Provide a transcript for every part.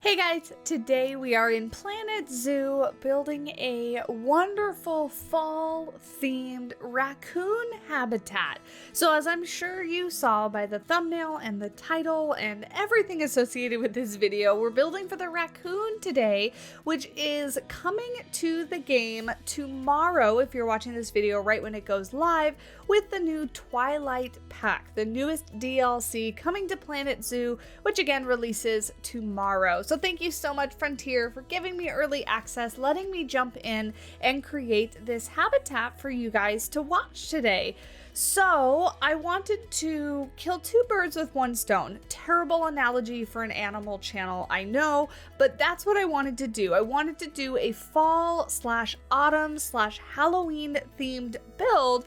Hey guys, today we are in Planet Zoo building a wonderful fall themed raccoon habitat. So as I'm sure you saw by the thumbnail and the title and everything associated with this video, we're building for the raccoon today, which is coming to the game tomorrow if you're watching this video right when it goes live, with the new Twilight pack, the newest DLC coming to Planet Zoo, which again releases tomorrow. So thank you so much, Frontier, for giving me early access, letting me jump in and create this habitat for you guys to watch today. So I wanted to kill two birds with one stone. Terrible analogy for an animal channel, I know, but that's what I wanted to do. I wanted to do a fall/autumn/Halloween themed build.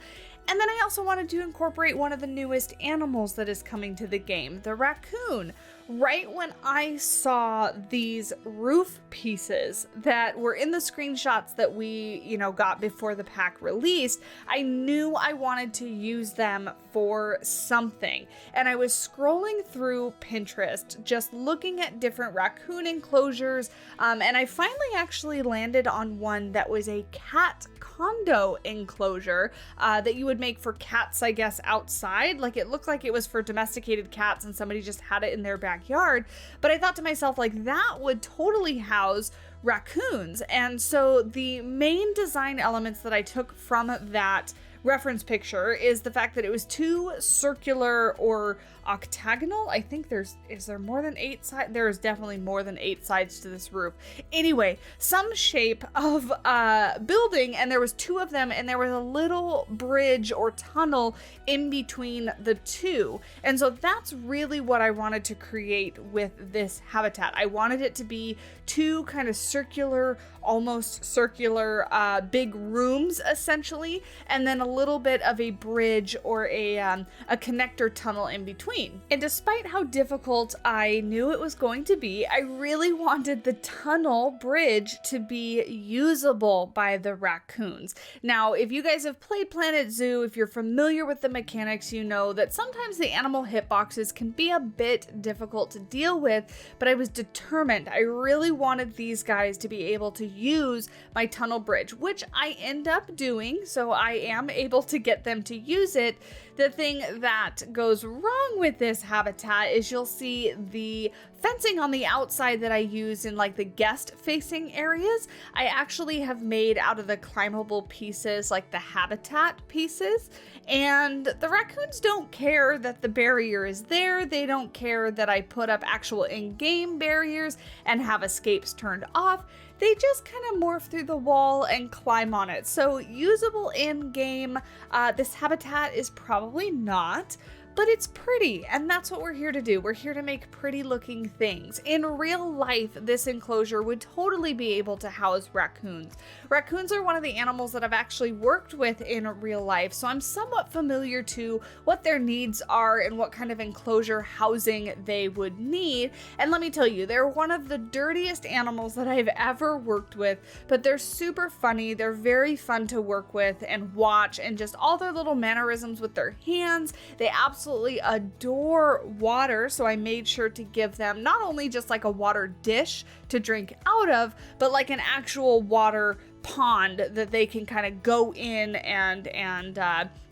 And then I also wanted to incorporate one of the newest animals that is coming to the game, the raccoon. Right when I saw these roof pieces that were in the screenshots that we, got before the pack released, I knew I wanted to use them for something. And I was scrolling through Pinterest, just looking at different raccoon enclosures, and I finally actually landed on one that was a cat condo enclosure that you would make for cats, I guess, outside. Like, it looked like it was for domesticated cats and somebody just had it in their backyard. But I thought to myself, like, that would totally house raccoons. And so the main design elements that I took from that reference picture is the fact that it was two circular or octagonal. I think is there more than 8 sides? There is definitely more than 8 sides to this roof. Anyway, some shape of building, and there was 2 of them, and there was a little bridge or tunnel in between the 2. And so that's really what I wanted to create with this habitat. I wanted it to be 2 kind of circular, almost circular big rooms essentially, and then a little bit of a bridge or a connector tunnel in between. And despite how difficult I knew it was going to be, I really wanted the tunnel bridge to be usable by the raccoons. Now, if you guys have played Planet Zoo, if you're familiar with the mechanics, you know that sometimes the animal hitboxes can be a bit difficult to deal with, but I was determined. I really wanted these guys to be able to use my tunnel bridge, which I end up doing, so I am able to get them to use it. The thing that goes wrong with this habitat is you'll see the fencing on the outside that I use in like the guest facing areas, I actually have made out of the climbable pieces, like the habitat pieces. And the raccoons don't care that the barrier is there. They don't care that I put up actual in-game barriers and have escapes turned off. They just kind of morph through the wall and climb on it. So usable in-game, this habitat is probably not, but it's pretty, and that's what we're here to do. We're here to make pretty looking things. In real life, this enclosure would totally be able to house raccoons. Raccoons are one of the animals that I've actually worked with in real life, so I'm somewhat familiar to what their needs are and what kind of enclosure housing they would need. And let me tell you, they're one of the dirtiest animals that I've ever worked with, but they're super funny. They're very fun to work with and watch, and just all their little mannerisms with their hands. They absolutely adore water, so I made sure to give them not only just like a water dish to drink out of, but like an actual water pond that they can kind of go in and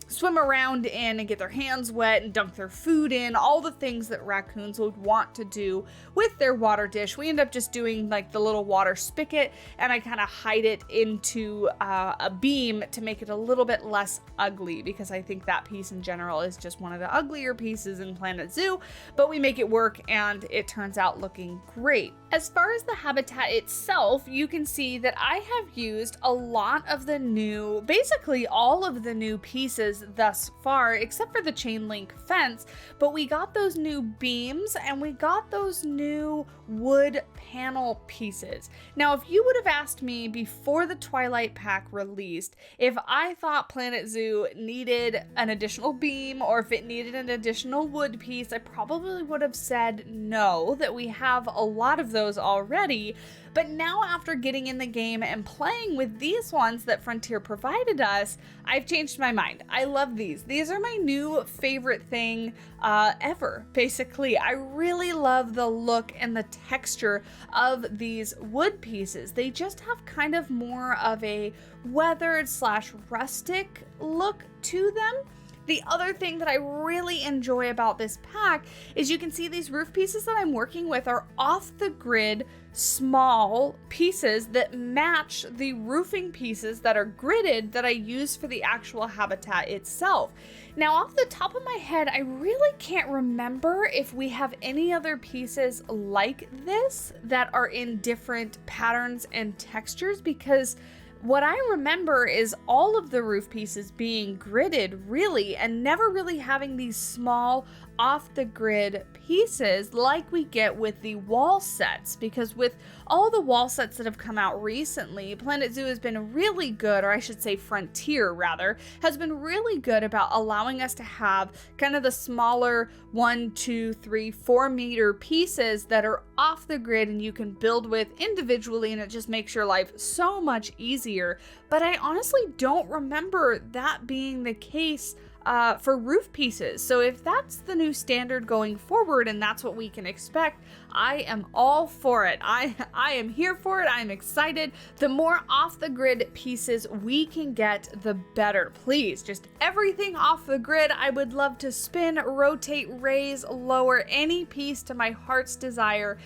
swim around in and get their hands wet and dunk their food in, all the things that raccoons would want to do with their water dish. We end up just doing like the little water spigot, and I kind of hide it into a beam to make it a little bit less ugly, because I think that piece in general is just one of the uglier pieces in Planet Zoo, but we make it work and it turns out looking great. As far as the habitat itself, you can see that I have used a lot of the new, basically all of the new pieces thus far, except for the chain link fence, but we got those new beams and we got those new wood panel pieces. Now, if you would have asked me before the Twilight pack released if I thought Planet Zoo needed an additional beam or if it needed an additional wood piece, I probably would have said no, that we have a lot of those already. But now after getting in the game and playing with these ones that Frontier provided us, I've changed my mind. I love these. These are my new favorite thing ever, basically. I really love the look and the texture of these wood pieces. They just have kind of more of a weathered / rustic look to them. The other thing that I really enjoy about this pack is you can see these roof pieces that I'm working with are off the grid small pieces that match the roofing pieces that are gridded that I use for the actual habitat itself. Now, off the top of my head, I really can't remember if we have any other pieces like this that are in different patterns and textures, because what I remember is all of the roof pieces being gridded really, and never really having these small off the grid pieces like we get with the wall sets, because with all the wall sets that have come out recently, Planet Zoo has been really good, or I should say Frontier rather, has been really good about allowing us to have kind of the smaller 1, 2, 3, 4 meter pieces that are off the grid and you can build with individually, and it just makes your life so much easier. But I honestly don't remember that being the case for roof pieces. So if that's the new standard going forward and that's what we can expect, I am all for it. I am here for it. I'm excited. The more off the grid pieces we can get, the better. Please, just everything off the grid. I would love to spin, rotate, raise, lower any piece to my heart's desire.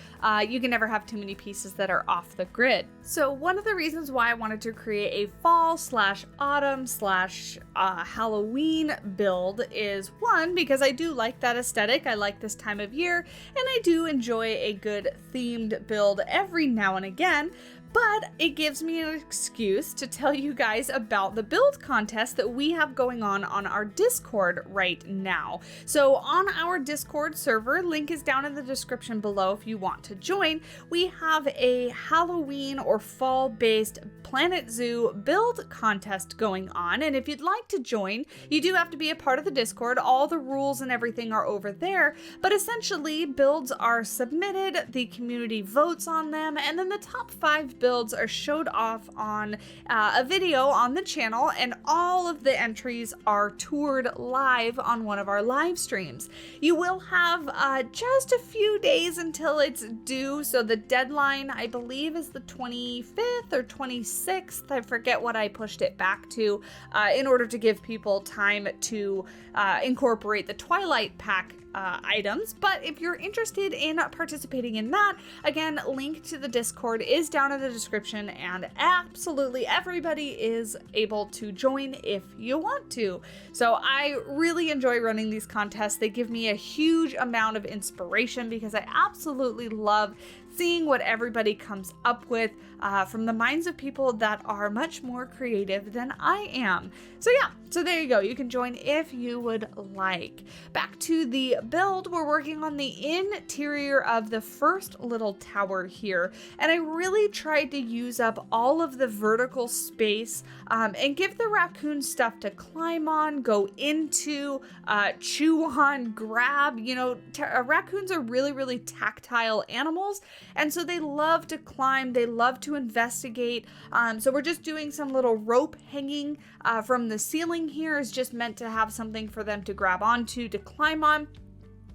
You can never have too many pieces that are off the grid. So one of the reasons why I wanted to create a fall / autumn / Halloween build is, one, because I do like that aesthetic. I like this time of year, and I do enjoy a good themed build every now and again. But it gives me an excuse to tell you guys about the build contest that we have going on our Discord right now. So on our Discord server, link is down in the description below if you want to join. We have a Halloween or fall-based Planet Zoo build contest going on, and if you'd like to join, you do have to be a part of the Discord. All the rules and everything are over there, but essentially builds are submitted, the community votes on them, and then the top 5 builds are showed off on a video on the channel, and all of the entries are toured live on one of our live streams. You will have just a few days until it's due, so the deadline I believe is the 25th or 26th. I forget what I pushed it back to in order to give people time to incorporate the Twilight pack items. But if you're interested in participating in that, again, link to the Discord is down in the description, and absolutely everybody is able to join if you want to. So I really enjoy running these contests. They give me a huge amount of inspiration because I absolutely love seeing what everybody comes up with from the minds of people that are much more creative than I am. So yeah, so there you go. You can join if you would like. Back to the build, we're working on the interior of the first little tower here, and I really tried to use up all of the vertical space and give the raccoon stuff to climb on, go into, chew on, grab. You know, raccoons are really, really tactile animals, and so they love to climb, they love to investigate. So we're just doing some little rope hanging from the ceiling here is just meant to have something for them to grab onto to climb on.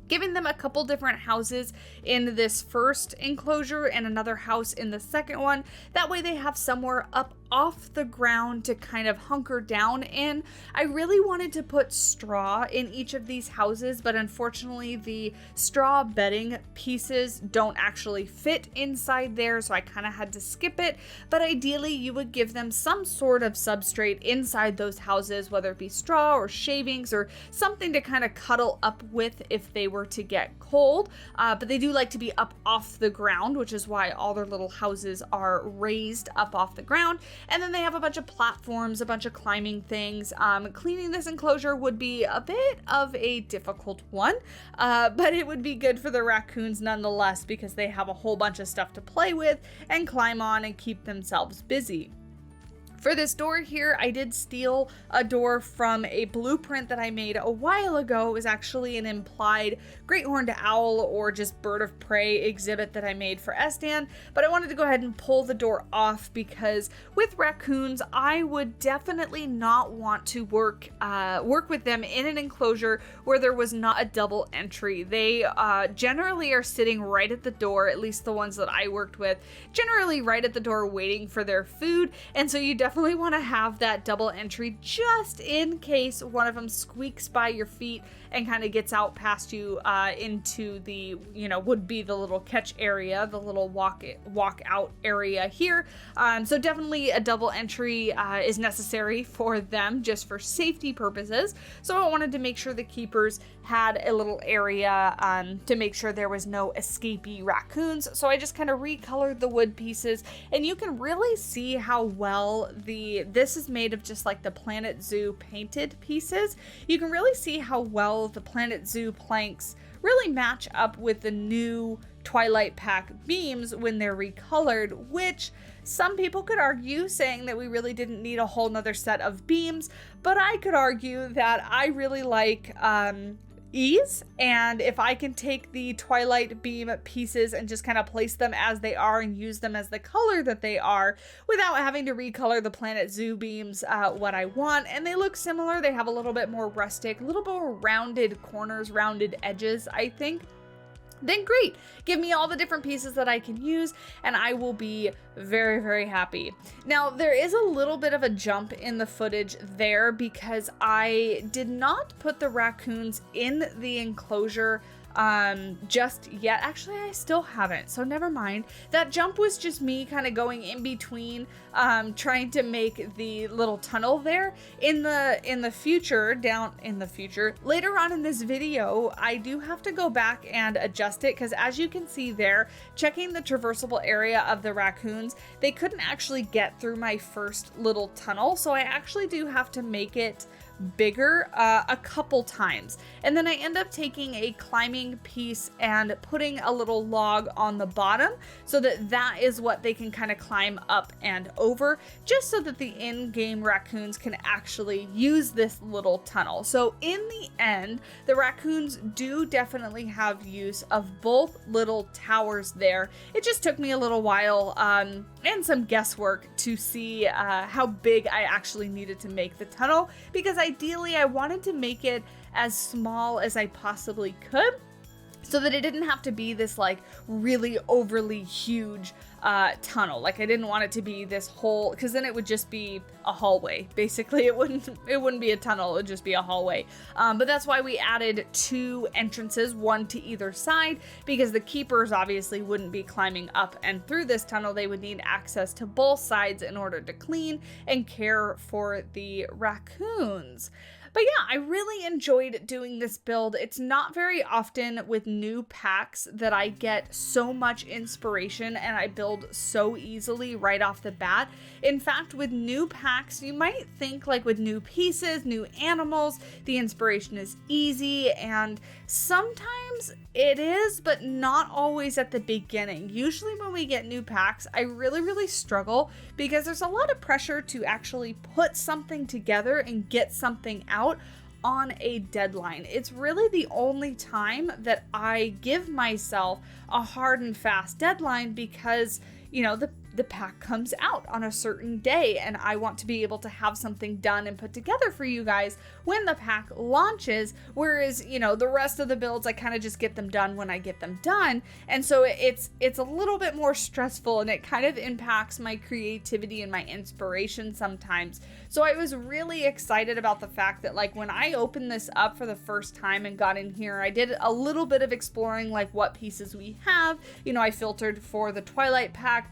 Giving them a couple different houses in this first enclosure and another house in the second one. That way they have somewhere up off the ground to kind of hunker down in. I really wanted to put straw in each of these houses, but unfortunately the straw bedding pieces don't actually fit inside there, so I kind of had to skip it. But ideally you would give them some sort of substrate inside those houses, whether it be straw or shavings or something to kind of cuddle up with if they were to get cold. But they do like to be up off the ground, which is why all their little houses are raised up off the ground. And then they have a bunch of platforms, a bunch of climbing things. Cleaning this enclosure would be a bit of a difficult one, but it would be good for the raccoons nonetheless because they have a whole bunch of stuff to play with and climb on and keep themselves busy. For this door here, I did steal a door from a blueprint that I made a while ago. It was actually an implied great horned owl or just bird of prey exhibit that I made for Estan, but I wanted to go ahead and pull the door off because with raccoons, I would definitely not want to work with them in an enclosure where there was not a double entry. They generally are sitting right at the door, at least the ones that I worked with, generally right at the door waiting for their food, and so you definitely want to have that double entry just in case one of them squeaks by your feet and kind of gets out past you into the, would be the little catch area, the little walk out area here. So definitely a double entry is necessary for them just for safety purposes. So I wanted to make sure the keepers had a little area to make sure there was no escapee raccoons. So I just kind of recolored the wood pieces, and you can really see how well this is made of just like the Planet Zoo painted pieces. You can really see how well the Planet Zoo planks really match up with the new Twilight pack beams when they're recolored, which some people could argue saying that we really didn't need a whole nother set of beams, but I could argue that I really like ease, and if I can take the Twilight beam pieces and just kind of place them as they are and use them as the color that they are without having to recolor the Planet Zoo beams what I want, and they look similar. They have a little bit more rustic, a little more rounded corners, rounded edges, I think. Then great, give me all the different pieces that I can use and I will be very, very happy. Now, there is a little bit of a jump in the footage there because I did not put the raccoons in the enclosure just yet. Actually, I still haven't, so never mind. That jump was just me kind of going in between, trying to make the little tunnel there. In the future, later on in this video, I do have to go back and adjust it because as you can see there, checking the traversable area of the raccoons, they couldn't actually get through my first little tunnel, so I actually do have to make it bigger a couple times, and then I end up taking a climbing piece and putting a little log on the bottom so that is what they can kind of climb up and over, just so that the in-game raccoons can actually use this little tunnel. So in the end, the raccoons do definitely have use of both little towers there. It just took me a little while and some guesswork to see how big I actually needed to make the tunnel, because ideally I wanted to make it as small as I possibly could so that it didn't have to be this like really overly huge tunnel. Like I didn't want it to be this whole, because then it would just be a hallway. Basically, it wouldn't be a tunnel, it would just be a hallway. But that's why we added 2 entrances, one to either side, because the keepers obviously wouldn't be climbing up and through this tunnel. They would need access to both sides in order to clean and care for the raccoons. But yeah, I really enjoyed doing this build. It's not very often with new packs that I get so much inspiration and I build so easily right off the bat. In fact, with new packs, you might think like with new pieces, new animals, the inspiration is easy, and sometimes it is, but not always at the beginning. Usually when we get new packs, I really struggle because there's a lot of pressure to actually put something together and get something out on a deadline. It's really the only time that I give myself a hard and fast deadline because, you know, the pack comes out on a certain day and I want to be able to have something done and put together for you guys when the pack launches, whereas, you know, the rest of the builds I kind of just get them done when I get them done, and so it's a little bit more stressful and it kind of impacts my creativity and my inspiration sometimes. So I was really excited about the fact that like when I opened this up for the first time and got in here, I did a little bit of exploring like what pieces we have. You know, I filtered for the Twilight pack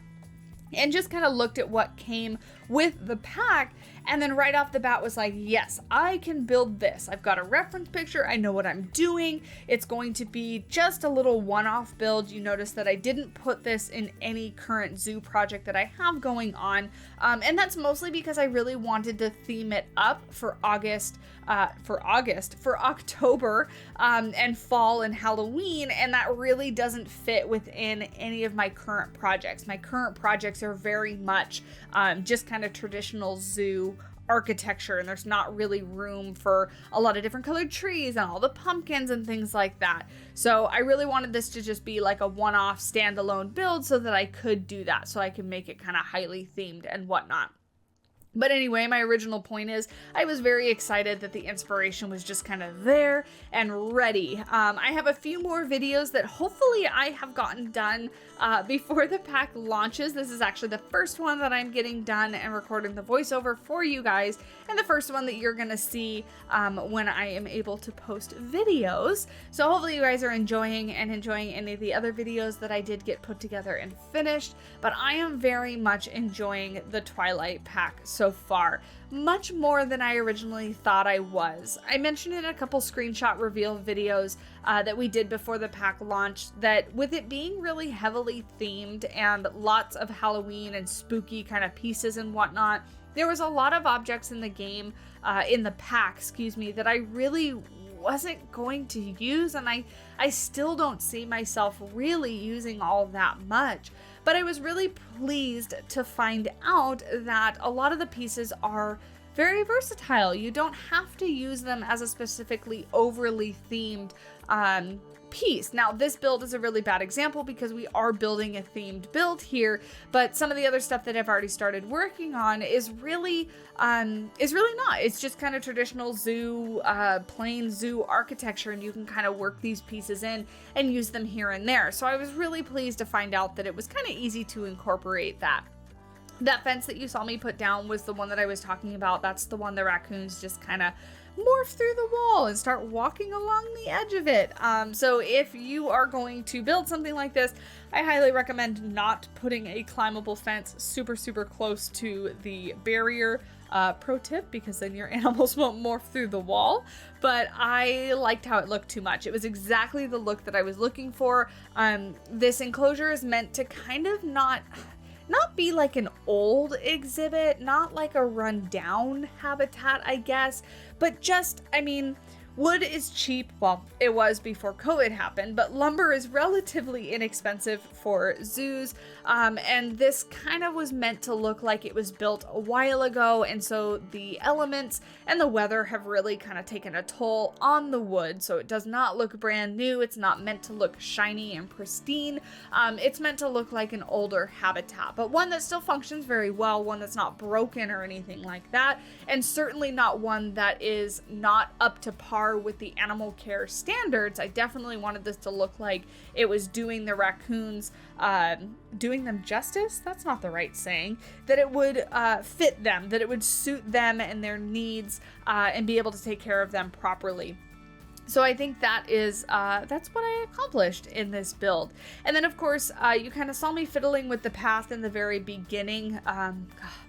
and just kind of looked at what came with the pack, and then right off the bat was like, yes, I can build this. I've got a reference picture, I know what I'm doing. It's going to be just a little one-off build. You notice that I didn't put this in any current zoo project that I have going on, and that's mostly because I really wanted to theme it up for October, and fall and Halloween, and that really doesn't fit within any of my current projects. My current projects are very much just kind kind of traditional zoo architecture, and there's not really room for a lot of different colored trees and all the pumpkins and things like that. So I really wanted this to just be like a one-off standalone build so that I could do that, so I can make it kind of highly themed and whatnot. But anyway, my original point is I was very excited that the inspiration was just kind of there and ready. I have a few more videos that hopefully I have gotten done before the pack launches. This is actually the first one that I'm getting done and recording the voiceover for you guys, and the first one that you're going to see when I am able to post videos. So hopefully you guys are enjoying any of the other videos that I did get put together and finished. But I am very much enjoying the Twilight pack so far, much more than I originally thought I was. I mentioned in a couple screenshot reveal videos that we did before the pack launch that with it being really heavily themed and lots of Halloween and spooky kind of pieces and whatnot, there was a lot of objects in the game, in the pack, excuse me, that I really wasn't going to use, and I still don't see myself really using all that much. But I was really pleased to find out that a lot of the pieces are very versatile. You don't have to use them as a specifically overly themed piece. Now, this build is a really bad example because we are building a themed build here, but some of the other stuff that I've already started working on is really not. It's just kind of traditional zoo, plain zoo architecture, and you can kind of work these pieces in and use them here and there. So I was really pleased to find out that it was kind of easy to incorporate that. That fence that you saw me put down was the one that I was talking about. That's the one the raccoons just kind of morph through the wall and start walking along the edge of it. So if you are going to build something like this, I highly recommend not putting a climbable fence super close to the barrier. Pro tip, because then your animals won't morph through the wall. But I liked how it looked too much. It was exactly the look that I was looking for. This enclosure is meant to kind of not be like an old exhibit, not like a rundown habitat, I guess, but just, I mean, wood is cheap. Well, it was before COVID happened, but lumber is relatively inexpensive for zoos. And this kind of was meant to look like it was built a while ago. And so the elements and the weather have really kind of taken a toll on the wood. So it does not look brand new. It's not meant to look shiny and pristine. It's meant to look like an older habitat, but one that still functions very well, one that's not broken or anything like that. And certainly not one that is not up to par with the animal care standards. I definitely wanted this to look like it was doing the raccoons, doing them justice. That's not the right saying. That it would fit them, that it would suit them and their needs, and be able to take care of them properly. So I think that is, that's what I accomplished in this build. And then of course, you kind of saw me fiddling with the path in the very beginning.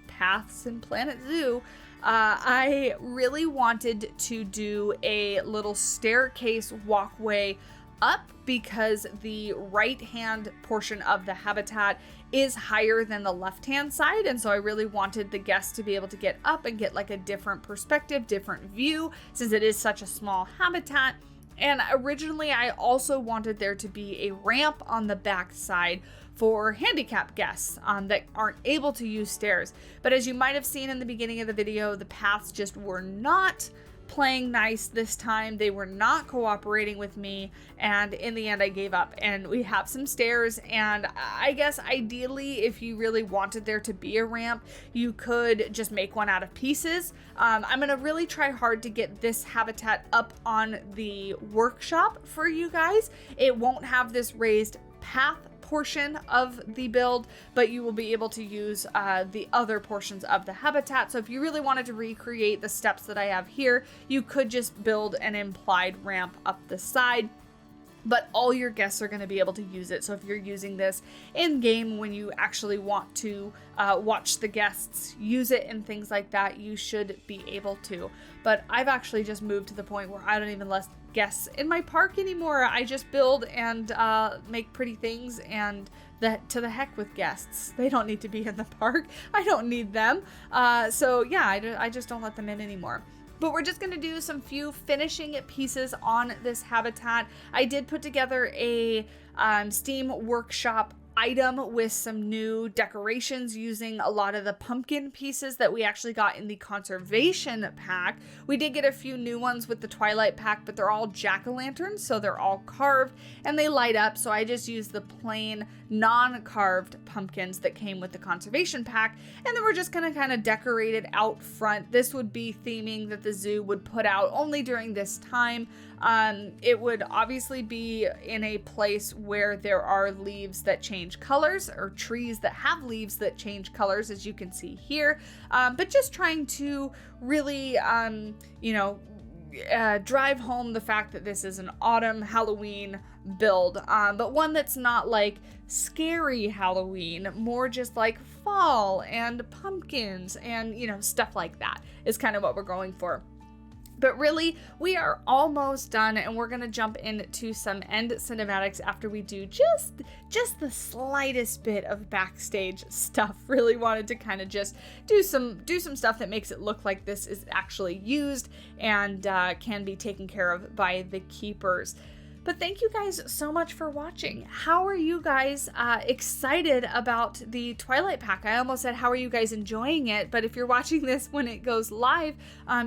Paths in Planet Zoo. I really wanted to do a little staircase walkway up because the right hand portion of the habitat is higher than the left hand side, and so I really wanted the guests to be able to get up and get like a different perspective, different view, since it is such a small habitat. And originally I also wanted there to be a ramp on the back side for handicapped guests that aren't able to use stairs. But as you might have seen in the beginning of the video, the paths just were not playing nice this time. They were not cooperating with me, and in the end I gave up. And we have some stairs, and I guess ideally if you really wanted there to be a ramp, you could just make one out of pieces. I'm gonna really try hard to get this habitat up on the workshop for you guys. It won't have this raised path portion of the build, but you will be able to use the other portions of the habitat. So if you really wanted to recreate the steps that I have here, you could just build an implied ramp up the side, but all your guests are going to be able to use it. So if you're using this in game when you actually want to watch the guests use it and things like that, you should be able to. But I've actually just moved to the point where I don't even let guests in my park anymore. I just build and make pretty things, and to the heck with guests. They don't need to be in the park. I don't need them. So yeah, I just don't let them in anymore. But we're just going to do some few finishing pieces on this habitat. I did put together a Steam workshop item with some new decorations using a lot of the pumpkin pieces that we actually got in the conservation pack. We did get a few new ones with the Twilight pack, but they're all jack-o'-lanterns, so they're all carved and they light up. So I just used the plain non-carved pumpkins that came with the conservation pack, and then we're just gonna kind of decorate it out front. This would be theming that the zoo would put out only during this time. It would obviously be in a place where there are leaves that change colors, or trees that have leaves that change colors, as you can see here. But just trying to really, drive home the fact that this is an autumn Halloween build, but one that's not like scary Halloween, more just like fall and pumpkins and, stuff like that is kind of what we're going for. But really, we are almost done, and we're gonna jump into some end cinematics after we do just the slightest bit of backstage stuff. Really wanted to kind of just do some stuff that makes it look like this is actually used and can be taken care of by the keepers. But thank you guys so much for watching. How are you guys excited about the Twilight pack? I almost said, how are you guys enjoying it? But if you're watching this when it goes live,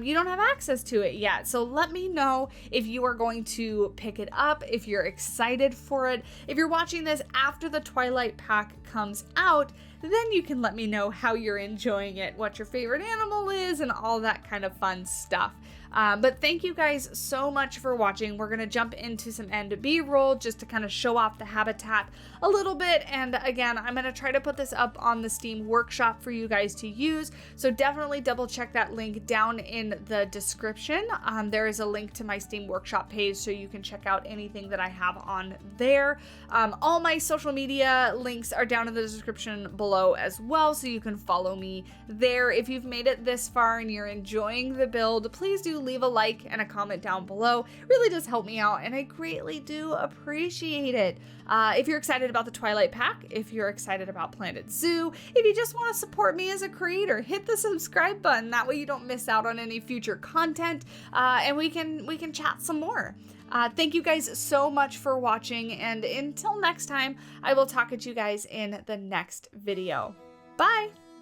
you don't have access to it yet. So let me know if you are going to pick it up, if you're excited for it. If you're watching this after the Twilight pack comes out, then you can let me know how you're enjoying it, what your favorite animal is, and all that kind of fun stuff. But thank you guys so much for watching. We're going to jump into some end B-roll just to kind of show off the habitat a little bit. And again, I'm going to try to put this up on the Steam Workshop for you guys to use. So definitely double check that link down in the description. There is a link to my Steam Workshop page so you can check out anything that I have on there. All my social media links are down in the description below as well, so you can follow me there. If you've made it this far and you're enjoying the build, please do leave a like and a comment down below. It really does help me out, and I greatly do appreciate it. If you're excited about the Twilight pack, if you're excited about Planet Zoo, if you just want to support me as a creator, hit the subscribe button. That way you don't miss out on any future content, and we can chat some more. Thank you guys so much for watching, and until next time, I will talk at you guys in the next video. Bye!